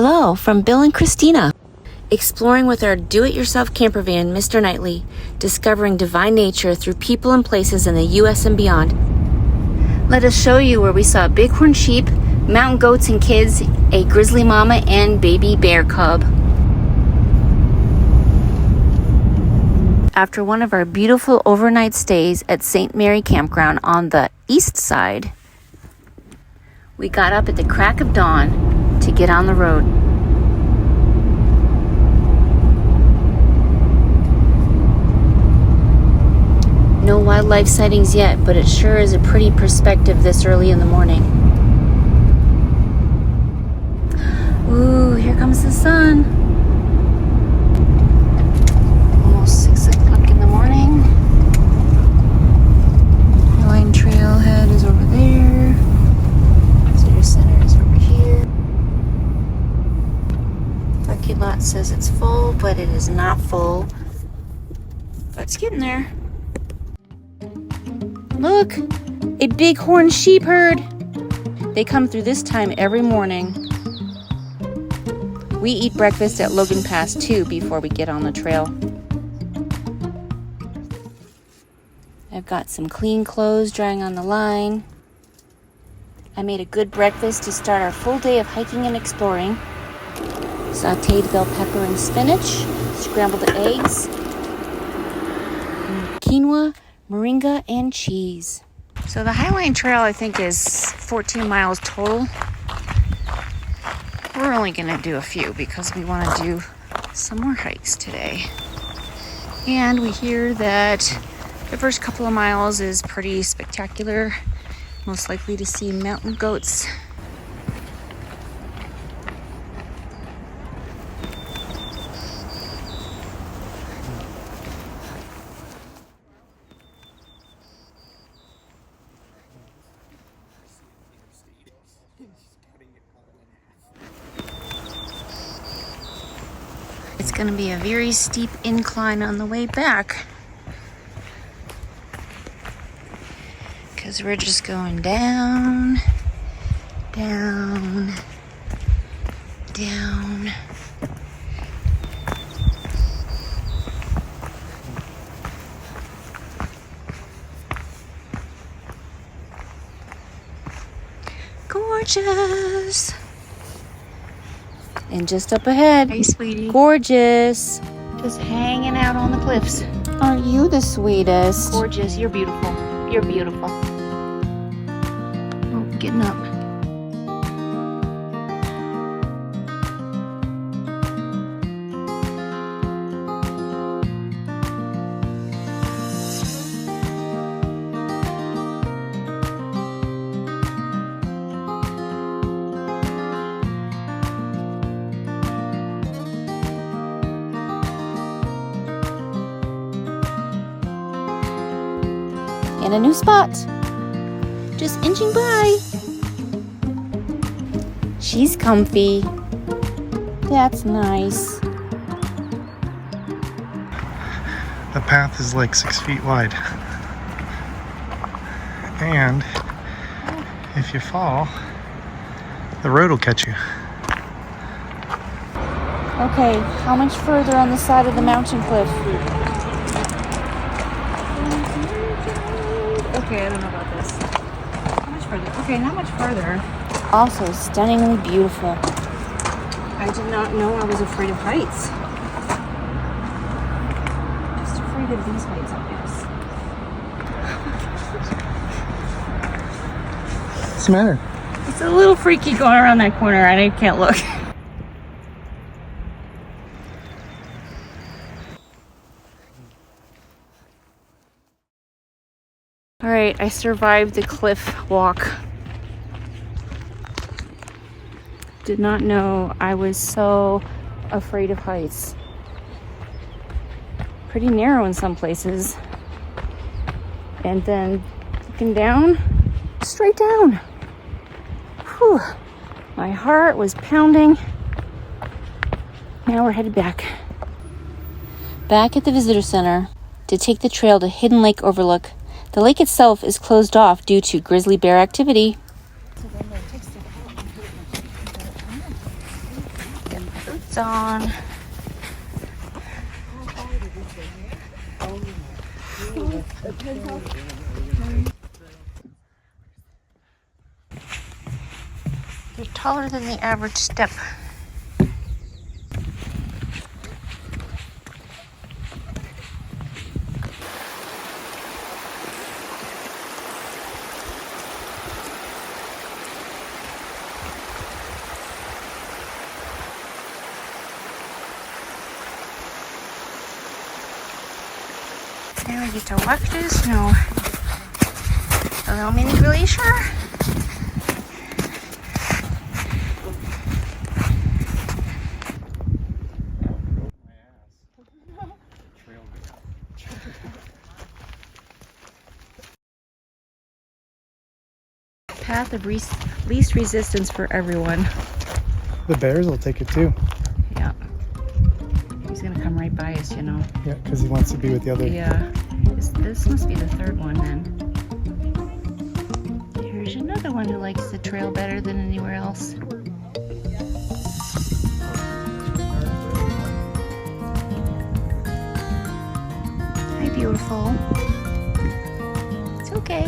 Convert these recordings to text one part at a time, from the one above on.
Hello from Bill and Christina. Exploring with our do-it-yourself camper van, Mr. Knightley, discovering divine nature through people and places in the U.S. and beyond. Let us show you where we saw bighorn sheep, mountain goats and kids, a grizzly mama, and baby bear cub. After one of our beautiful overnight stays at St. Mary Campground on the east side, we got up at the crack of dawn to get on the road. No wildlife sightings yet, but it sure is a pretty perspective this early in the morning. Ooh, here comes the sun. Almost 6 o'clock in the morning. Highline Trail head is over there. Visitor Center is over here. Parking lot says it's full, but it is not full. But it's getting there. Look, a bighorn sheep herd. They come through this time every morning. We eat breakfast at Logan Pass too before we get on the trail. I've got some clean clothes drying on the line. I made a good breakfast to start our full day of hiking and exploring. Sauteed bell pepper and spinach, scrambled eggs, quinoa, moringa, and cheese. So the Highline Trail, I think, is 14 miles total. We're only going to do a few because we want to do some more hikes today. And we hear that the first couple of miles is pretty spectacular. Most likely to see mountain goats. It's going to be a very steep incline on the way back because we're just going down, down, down. Gorgeous. And just up ahead, hey sweetie, gorgeous, just hanging out on the cliffs. Aren't you the sweetest? Gorgeous, you're beautiful. You're beautiful. Oh, getting up. And a new spot. Just inching by. She's comfy. That's nice. The path is like 6 feet wide. And if you fall, the road will catch you. Okay, how much further on the side of the mountain cliff? Okay, I don't know about this. How much further? Okay, not much further. Also stunningly beautiful. I did not know I was afraid of heights. Just afraid of these heights, I guess. What's the matter? It's a little freaky going around that corner and I can't look. All right, I survived the cliff walk. Did not know I was so afraid of heights. Pretty narrow in some places. And then looking down, straight down. Whew. My heart was pounding. Now we're headed back. Back at the visitor center to take the trail to Hidden Lake Overlook. The lake itself is closed off due to grizzly bear activity. lights on. You're taller than the average step. Now we get to walk through the snow. A little mini glacier. Path of least resistance for everyone. The bears will take it too. Yeah. He's gonna come right by us, you know. Yeah, because he wants to be with the other. Yeah. This must be the third one then. Here's another one who likes the trail better than anywhere else. Hi, beautiful. It's okay.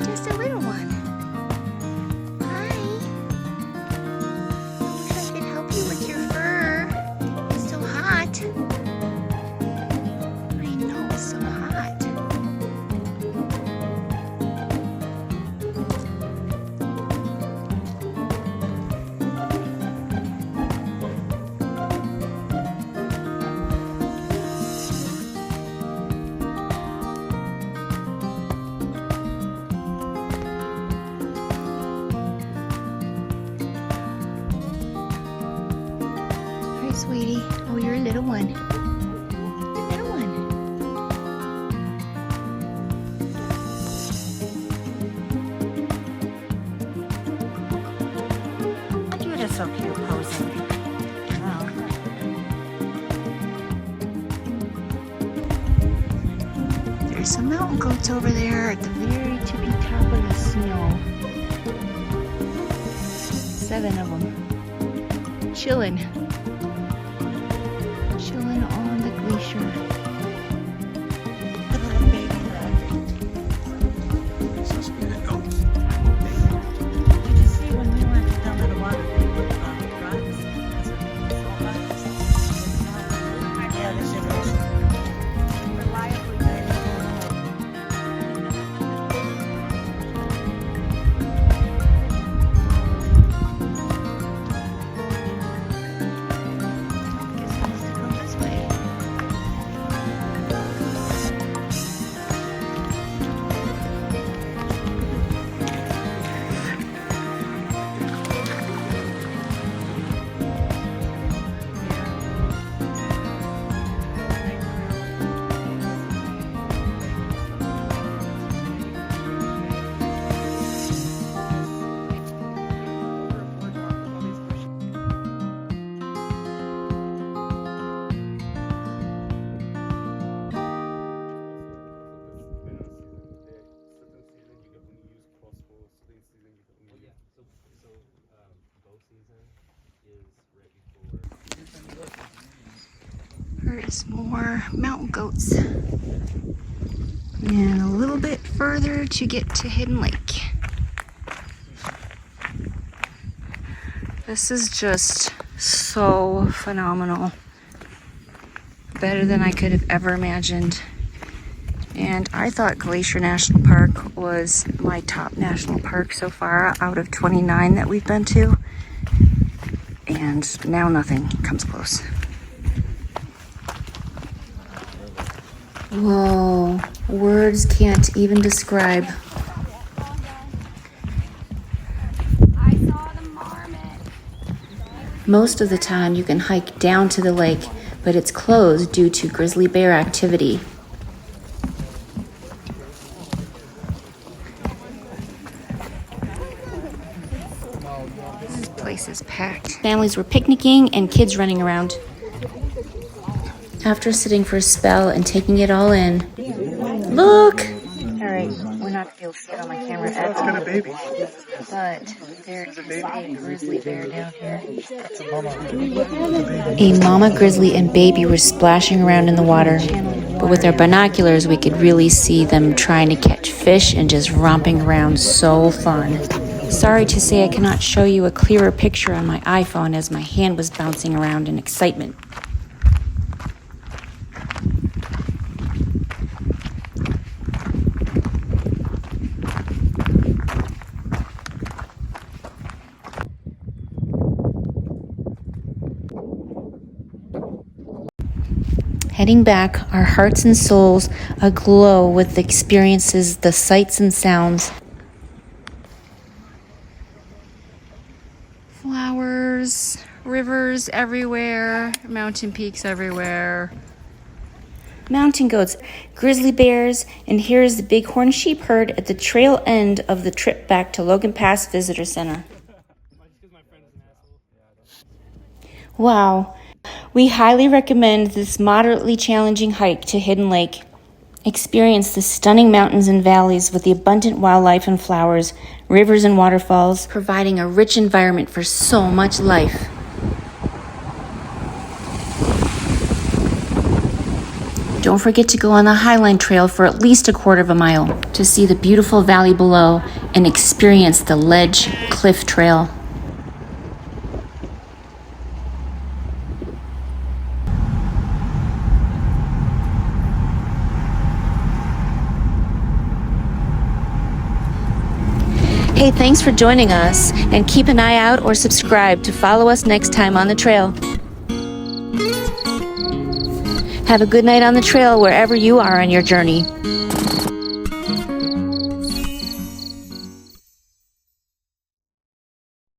Just a little one. Hi. I wish I could help you with your fur. It's so hot. I know, it's so hot. Hi, sweetie. Oh, you're a little one. You're a little one. You're just so cute posing. Oh. There's some mountain goats over there at the very tippy top of the snow. 7 of them. Chilling on the glacier. The little baby leg. Did you see when we went down to the water, they put rocks? Yeah, this is reliably good. Guess we have to go this way. There's more mountain goats. And a little bit further to get to Hidden Lake. This is just so phenomenal. Better than I could have ever imagined. And I thought Glacier National Park was my top national park so far out of 29 that we've been to. And now nothing comes close. Whoa, words can't even describe. Most of the time you can hike down to the lake, but it's closed due to grizzly bear activity. Place is packed. Families were picnicking and kids running around. After sitting for a spell and taking it all in, look! Alright, we're not going to be able to see it on my camera at all. Got a baby. But there is a grizzly bear down here. That's a mama. A mama grizzly and baby were splashing around in the water. But with our binoculars, we could really see them trying to catch fish and just romping around. So fun. Sorry to say I cannot show you a clearer picture on my iPhone as my hand was bouncing around in excitement. Heading back, our hearts and souls aglow with the experiences, the sights and sounds. Flowers, rivers everywhere, mountain peaks everywhere. Mountain goats, grizzly bears, and here's the bighorn sheep herd at the trail end of the trip back to Logan Pass Visitor Center. Wow. We highly recommend this moderately challenging hike to Hidden Lake. Experience the stunning mountains and valleys with the abundant wildlife and flowers, rivers and waterfalls, providing a rich environment for so much life. Don't forget to go on the Highline Trail for at least a quarter of a mile to see the beautiful valley below and experience the Ledge Cliff Trail. Hey, thanks for joining us, and keep an eye out or subscribe to follow us next time on the trail. Have a good night on the trail wherever you are on your journey.